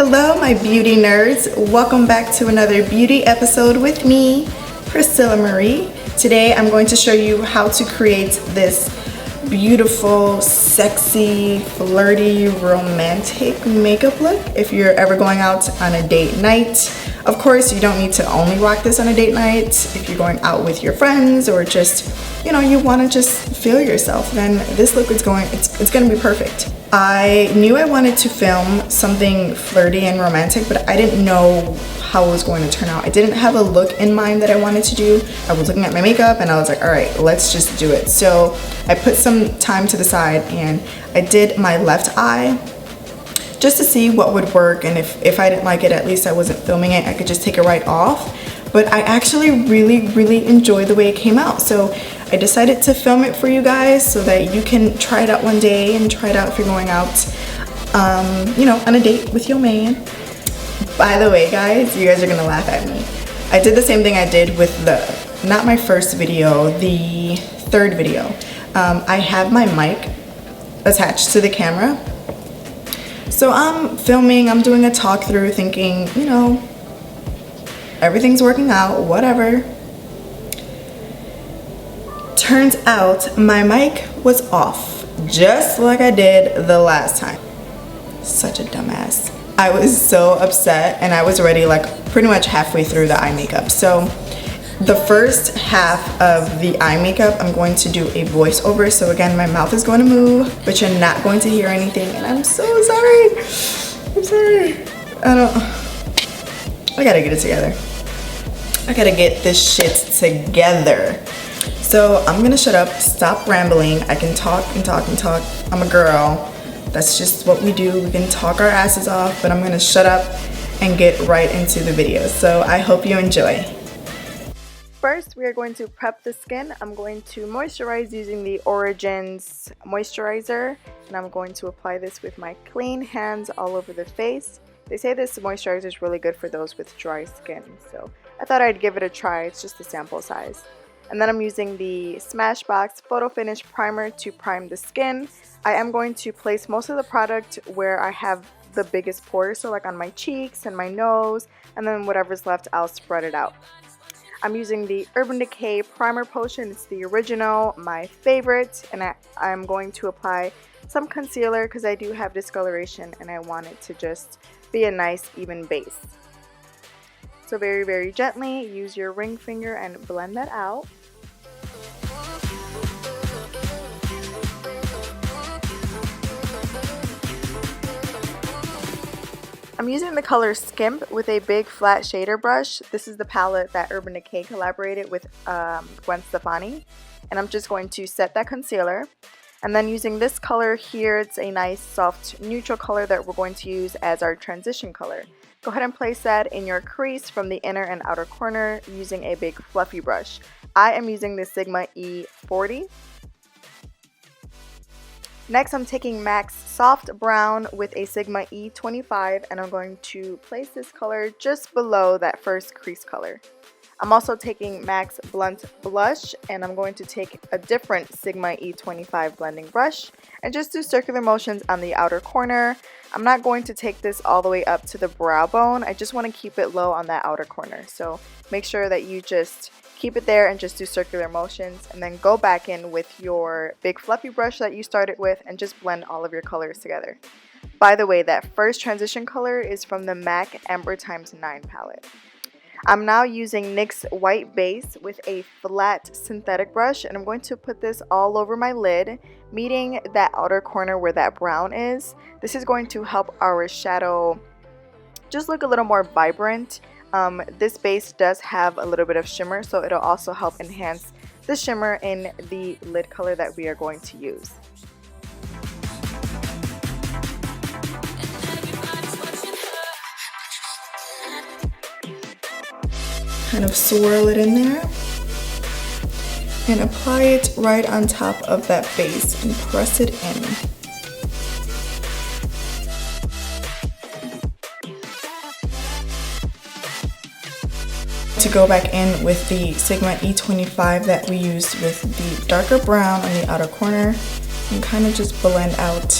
Hello my beauty nerds, welcome back to another beauty episode with me, Priscilla Marie. Today I'm going to show you how to create this beautiful, sexy, flirty, romantic makeup look if you're ever going out on a date night. Of course, you don't need to only rock this on a date night. If you're going out with your friends or just, you know, you want to just feel yourself, then this look is it's going to be perfect. I knew I wanted to film something flirty and romantic, but I didn't know how it was going to turn out. I didn't have a look in mind that I wanted to do. I was looking at my makeup and I was like, all right, let's just do it. So I put some time to the side and I did my left eye just to see what would work, and if I didn't like it, at least I wasn't filming it. I could just take it right off. But I actually really enjoyed the way it came out. So I decided to film it for you guys so that you can try it out one day and try it out if you're going out, you know, on a date with your man. By the way, guys, you guys are gonna laugh at me. I did the same thing I did with not my first video, the third video. I have my mic attached to the camera. So I'm filming, I'm doing a talk through thinking, you know, everything's working out, whatever. Turns out my mic was off, just like I did the last time. Such a dumbass. I was so upset and I was already like pretty much halfway through the eye makeup. So the first half of the eye makeup, I'm going to do a voiceover. So again, my mouth is going to move, but you're not going to hear anything. And I'm so sorry. I'm sorry. I gotta get it together. I gotta get this shit together. So I'm gonna shut up, stop rambling. I can talk and talk and talk. I'm a girl. That's just what we do. We can talk our asses off, but I'm gonna shut up and get right into the video. So I hope you enjoy. First, we are going to prep the skin. I'm going to moisturize using the Origins moisturizer, and I'm going to apply this with my clean hands all over the face. They say this moisturizer is really good for those with dry skin, so I thought I'd give it a try. It's just a sample size. And then I'm using the Smashbox Photofinish primer to prime the skin. I am going to place most of the product where I have the biggest pores, so like on my cheeks and my nose, and then whatever's left, I'll spread it out. I'm using the Urban Decay primer potion. It's the original, my favorite, and I'm going to apply some concealer because I do have discoloration and I want it to just be a nice even base. So very gently use your ring finger and blend that out. I'm using the color Skimp with a big flat shader brush. This is the palette that Urban Decay collaborated with Gwen Stefani. And I'm just going to set that concealer. And then using this color here, it's a nice soft neutral color that we're going to use as our transition color. Go ahead and place that in your crease from the inner and outer corner using a big fluffy brush. I am using the Sigma E40. Next, I'm taking MAC's Soft Brown with a Sigma E25, and I'm going to place this color just below that first crease color. I'm also taking MAC's Blunt Blush, and I'm going to take a different Sigma E25 blending brush and just do circular motions on the outer corner. I'm not going to take this all the way up to the brow bone. I just want to keep it low on that outer corner. So make sure that you just keep it there and just do circular motions, and then go back in with your big fluffy brush that you started with and just blend all of your colors together. By the way, that first transition color is from the MAC Amber x9 palette. I'm now using NYX White Base with a flat synthetic brush, and I'm going to put this all over my lid, meeting that outer corner where that brown is. This is going to help our shadow just look a little more vibrant. This base does have a little bit of shimmer, so it'll also help enhance the shimmer in the lid color that we are going to use. Kind of swirl it in there and apply it right on top of that base and press it in. To go back in with the Sigma E25 that we used with the darker brown on the outer corner and kind of just blend out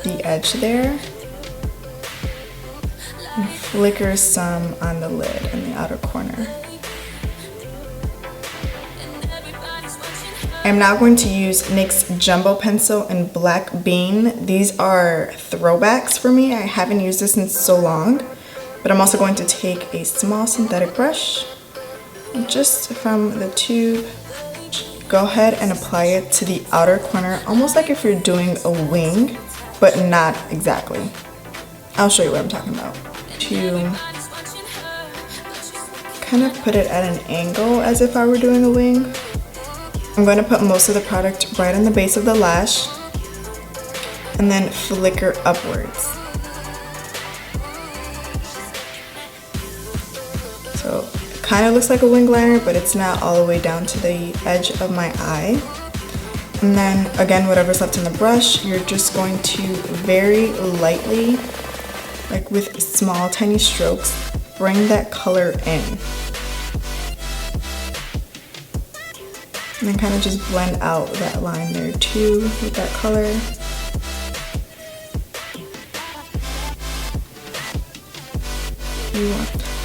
the edge there. and flicker some on the lid in the outer corner. I'm now going to use NYX Jumbo pencil in Black Bean. These are throwbacks for me. I haven't used this in so long, but I'm also going to take a small synthetic brush, just from the tube, go ahead and apply it to the outer corner, almost like if you're doing a wing, but not exactly. I'll show you what I'm talking about. To kind of put it at an angle as if I were doing a wing. I'm going to put most of the product right on the base of the lash and then flicker upwards. So it kind of looks like a wing liner, but it's not all the way down to the edge of my eye. And then again, whatever's left in the brush, you're just going to very lightly, like with small tiny strokes, bring that color in. And then kind of just blend out that line there too with that color.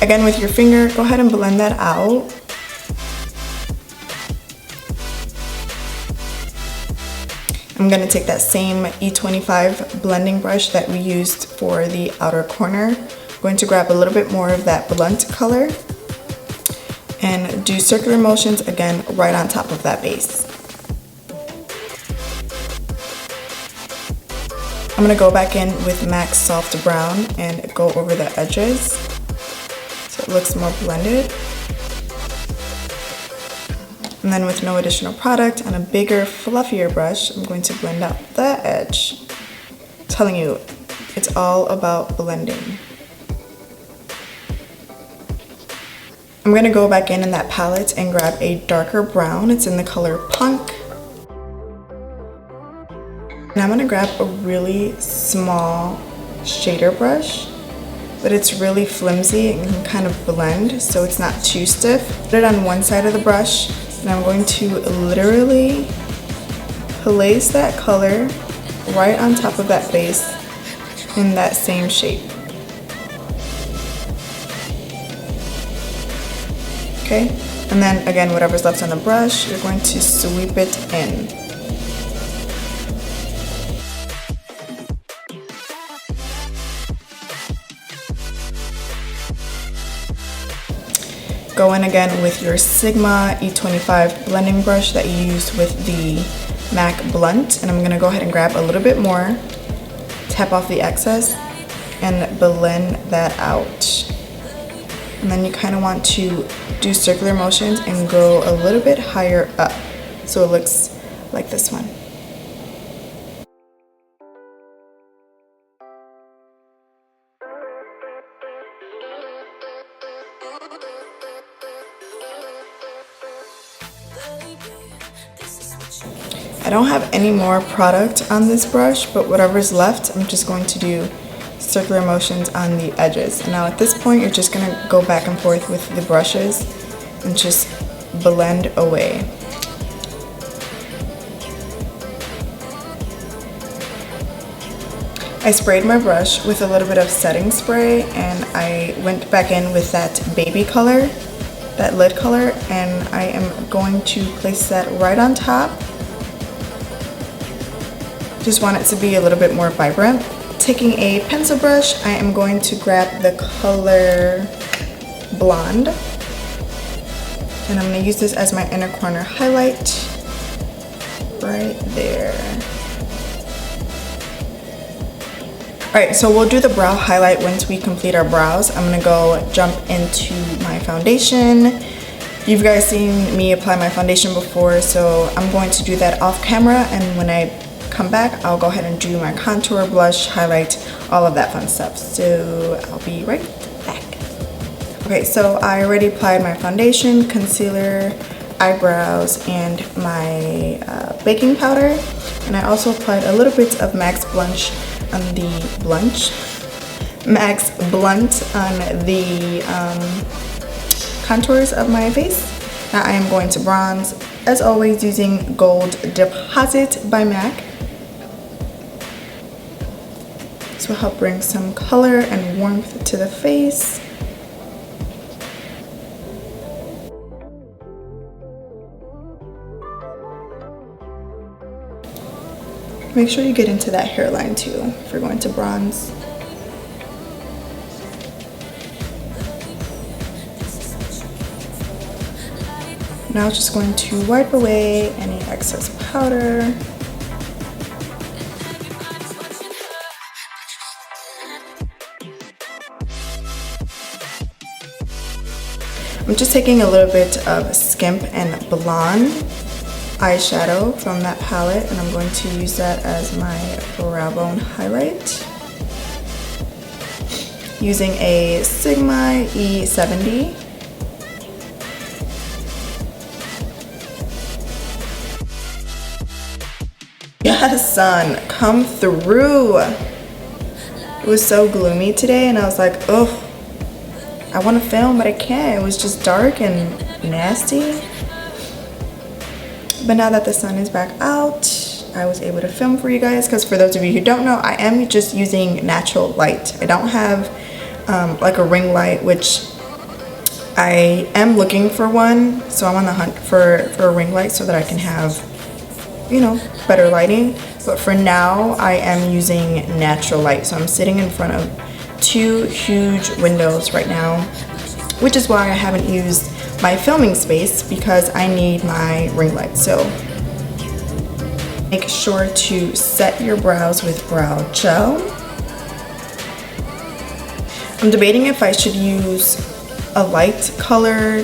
Again, with your finger, go ahead and blend that out. I'm going to take that same E25 blending brush that we used for the outer corner. I'm going to grab a little bit more of that blunt color and do circular motions again right on top of that base. I'm gonna go back in with MAC Soft Brown and go over the edges so it looks more blended. And then with no additional product and a bigger, fluffier brush, I'm going to blend out the edge. I'm telling you, it's all about blending. I'm gonna go back in that palette and grab a darker brown. It's in the color Punk. And I'm gonna grab a really small shader brush, but it's really flimsy and can kind of blend, so it's not too stiff. Put it on one side of the brush, and I'm going to literally place that color right on top of that base in that same shape. Okay, and then again, whatever's left on the brush, you're going to sweep it in. Go in again with your Sigma E25 blending brush that you used with the MAC Blunt, and I'm gonna go ahead and grab a little bit more, tap off the excess, and blend that out. And then you kind of want to do circular motions and go a little bit higher up so it looks like this one. I don't have any more product on this brush, but whatever's left, I'm just going to do circular motions on the edges. And now at this point, you're just gonna go back and forth with the brushes and just blend away. I sprayed my brush with a little bit of setting spray, and I went back in with that baby color, that lid color, and I am going to place that right on top. Just want it to be a little bit more vibrant. Taking a pencil brush, I am going to grab the color Blonde, and I'm going to use this as my inner corner highlight right there. Alright, so we'll do the brow highlight once we complete our brows. I'm going to go jump into my foundation. You've guys seen me apply my foundation before, so I'm going to do that off camera, and when I come back, I'll go ahead and do my contour, blush, highlight, all of that fun stuff. So I'll be right back. Okay, so I already applied my foundation, concealer, eyebrows, and my baking powder. And I also applied a little bit of Max Blunt on the contours of my face. Now I am going to bronze, as always, using Gold Deposit by MAC. This will help bring some color and warmth to the face. Make sure you get into that hairline too if you're going to bronze. Now just going to wipe away any excess powder. I'm just taking a little bit of Skimp and Blonde eyeshadow from that palette, and I'm going to use that as my brow bone highlight. Using a Sigma E70. Yes, sun, come through. It was so gloomy today, and I was like, oh, I want to film, but I can't. It was just dark and nasty. But now that the sun is back out, I was able to film for you guys, because for those of you who don't know, I am just using natural light. I don't have like a ring light, which I am looking for one. So I'm on the hunt for a ring light so that I can have, you know, better lighting. But for now, I am using natural light. So I'm sitting in front of 2 huge windows right now, which is why I haven't used my filming space, because I need my ring light. So make sure to set your brows with brow gel. I'm debating if I should use a light color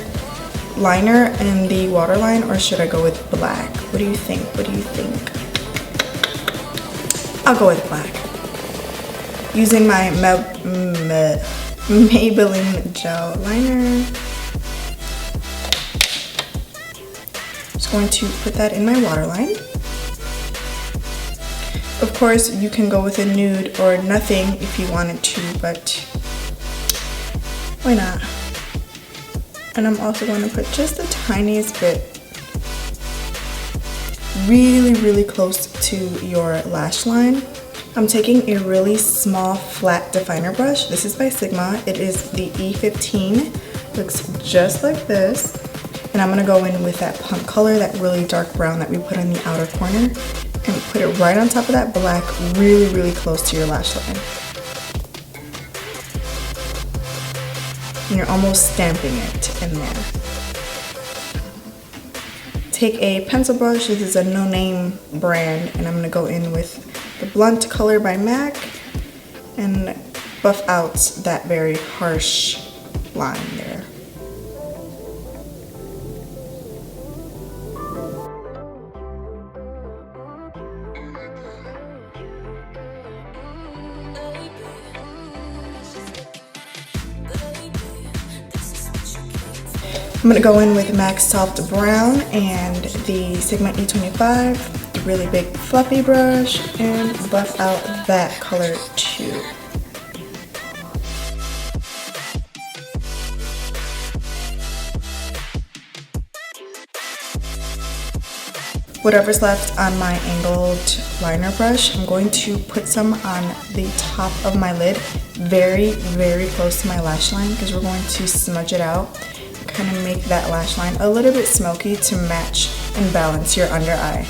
liner in the waterline, or should I go with black? What do you think? What do you think? I'll go with black. Using my Maybelline Gel liner. Just going to put that in my waterline. Of course, you can go with a nude or nothing if you wanted to, but why not? And I'm also going to put just the tiniest bit really close to your lash line. I'm taking a really small flat definer brush. This is by Sigma. It is the E15. Looks just like this. And I'm gonna go in with that punk color, that really dark brown that we put in the outer corner, and put it right on top of that black, really close to your lash line. And you're almost stamping it in there. Take a pencil brush. This is a no-name brand, and I'm gonna go in with the Blunt color by MAC and buff out that very harsh line there. I'm going to go in with MAC Soft Brown and the Sigma E25, really big fluffy brush, and buff out that color too. Whatever's left on my angled liner brush, I'm going to put some on the top of my lid, very close to my lash line, because we're going to smudge it out. Kind of make that lash line a little bit smoky to match and balance your under eye.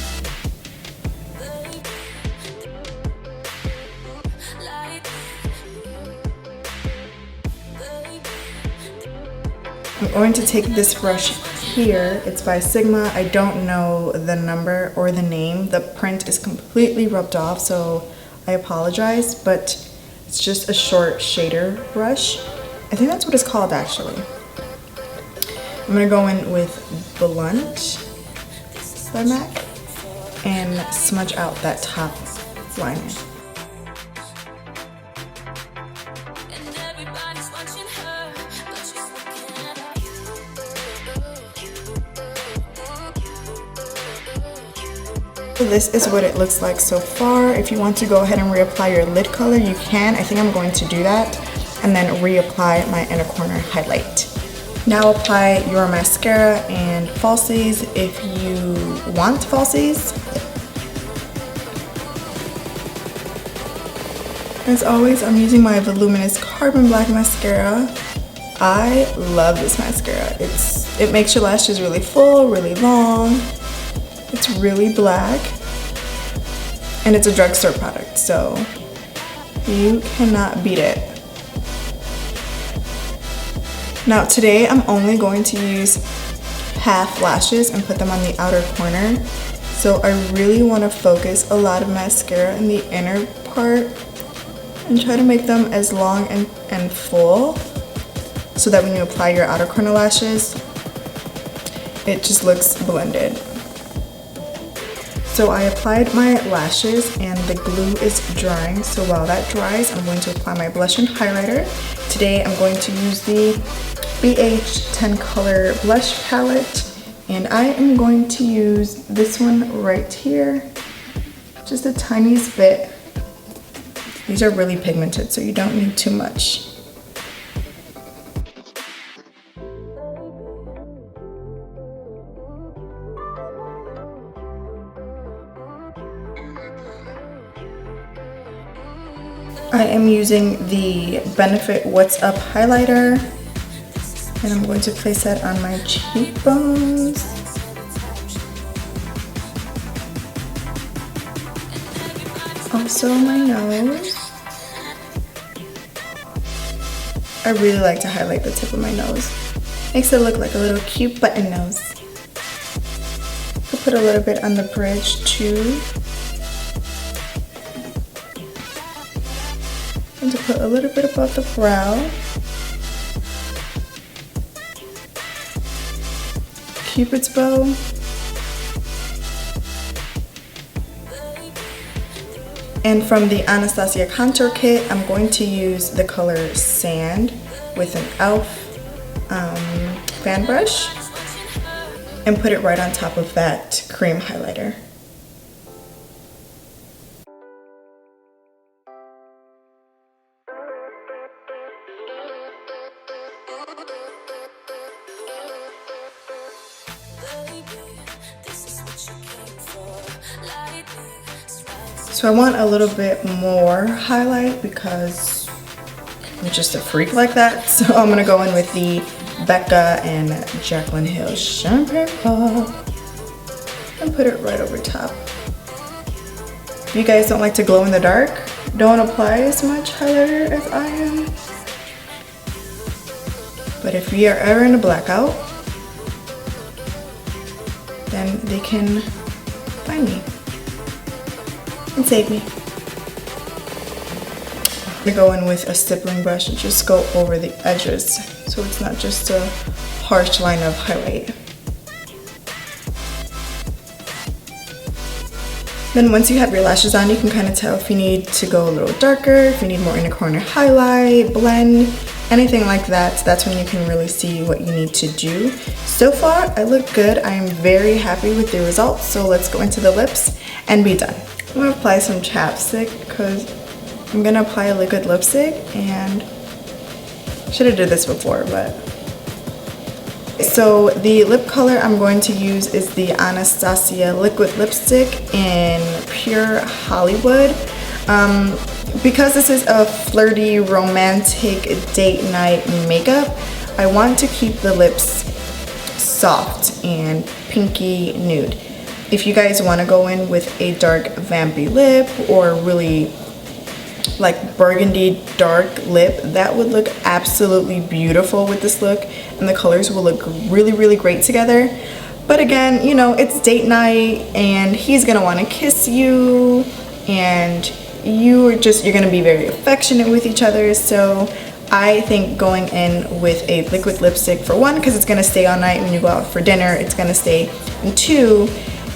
I'm going to take this brush here. It's by Sigma. I don't know the number or the name. The print is completely rubbed off, so I apologize, but it's just a short shader brush. I think that's what it's called actually. I'm going to go in with Blunt by MAC and smudge out that top liner. So this is what it looks like so far. If you want to go ahead and reapply your lid color, you can. I think I'm going to do that, and then reapply my inner corner highlight. Now apply your mascara and falsies if you want falsies. As always, I'm using my Voluminous Carbon Black Mascara. I love this mascara. It makes your lashes really full, really long. It's really black. And it's a drugstore product, so you cannot beat it. Now today I'm only going to use half lashes and put them on the outer corner. So I really want to focus a lot of mascara in the inner part and try to make them as long and full so that when you apply your outer corner lashes, it just looks blended. So I applied my lashes and the glue is drying. So while that dries, I'm going to apply my blush and highlighter. Today I'm going to use the BH 10 color blush palette. And I am going to use this one right here. Just the tiniest bit. These are really pigmented, so you don't need too much. I am using the Benefit What's Up highlighter, and I'm going to place that on my cheekbones. Also my nose. I really like to highlight the tip of my nose. Makes it look like a little cute button nose. I'll put a little bit on the bridge too. And to put a little bit above the brow. Cupid's bow. And from the Anastasia contour kit, I'm going to use the color Sand with an e.l.f. Fan brush and put it right on top of that cream highlighter. So I want a little bit more highlight because I'm just a freak like that. So I'm gonna go in with the Becca and Jaclyn Hill Champagne Pop and put it right over top. If you guys don't like to glow in the dark, don't apply as much highlighter as I am. But if you are ever in a blackout, then they can find me and save me. I'm gonna go in with a stippling brush and just go over the edges so it's not just a harsh line of highlight. Then once you have your lashes on, you can kind of tell if you need to go a little darker, if you need more inner corner highlight, blend, anything like that. So that's when you can really see what you need to do. So far, I look good. I am very happy with the results. So let's go into the lips and be done. I'm gonna apply some chapstick because I'm gonna apply a liquid lipstick, and should have did this before, but. So the lip color I'm going to use is the Anastasia liquid lipstick in Pure Hollywood. Because this is a flirty, romantic date night makeup, I want to keep the lips soft and pinky nude. If you guys want to go in with a dark vampy lip or really like burgundy dark lip, that would look absolutely beautiful with this look, and the colors will look really, really great together. But again, you know, it's date night and he's gonna want to kiss you, and you're gonna be very affectionate with each other. So I think going in with a liquid lipstick, for one, because it's gonna stay all night when you go out for dinner, it's gonna stay, and two,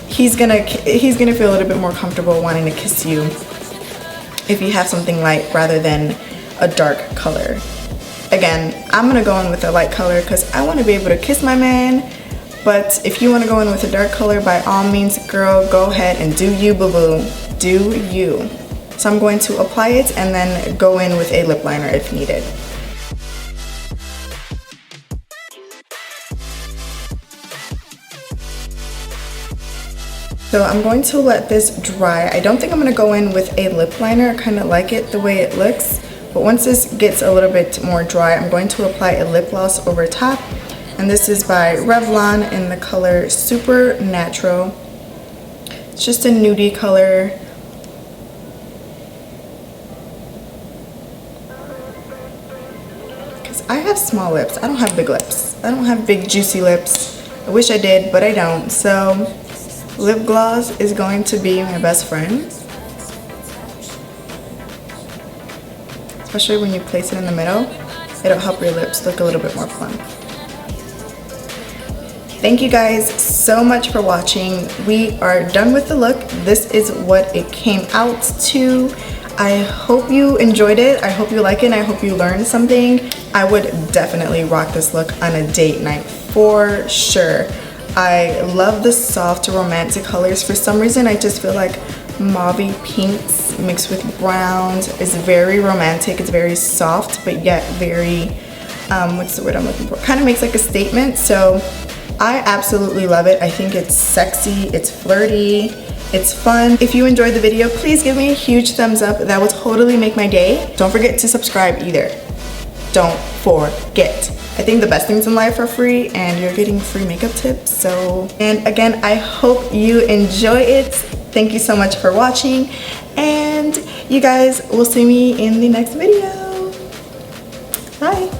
he's gonna feel a little bit more comfortable wanting to kiss you if you have something light rather than a dark color. Again, I'm gonna go in with a light color because I want to be able to kiss my man. But if you want to go in with a dark color, by all means, girl, go ahead and do you, boo-boo. Do you. So I'm going to apply it and then go in with a lip liner if needed. So I'm going to let this dry. I don't think I'm gonna go in with a lip liner. I kind of like it the way it looks. But once this gets a little bit more dry, I'm going to apply a lip gloss over top. And this is by Revlon in the color Super Natural. It's just a nudie color. Because I have small lips. I don't have big lips. I don't have big juicy lips. I wish I did, but I don't. So lip gloss is going to be my best friend. Especially when you place it in the middle. It'll help your lips look a little bit more plump. Thank you guys so much for watching. We are done with the look. This is what it came out to. I hope you enjoyed it. I hope you like it, and I hope you learned something. I would definitely rock this look on a date night for sure. I love the soft romantic colors. For some reason, I just feel like mauvey pinks mixed with browns is very romantic. It's very soft, but yet very, what's the word I'm looking for? Kind of makes like a statement. So I absolutely love it. I think it's sexy, it's flirty, it's fun. If you enjoyed the video, please give me a huge thumbs up. That will totally make my day. Don't forget to subscribe either. Don't forget. I think the best things in life are free, and you're getting free makeup tips. So, and again, I hope you enjoy it. Thank you so much for watching, and you guys will see me in the next video. Bye.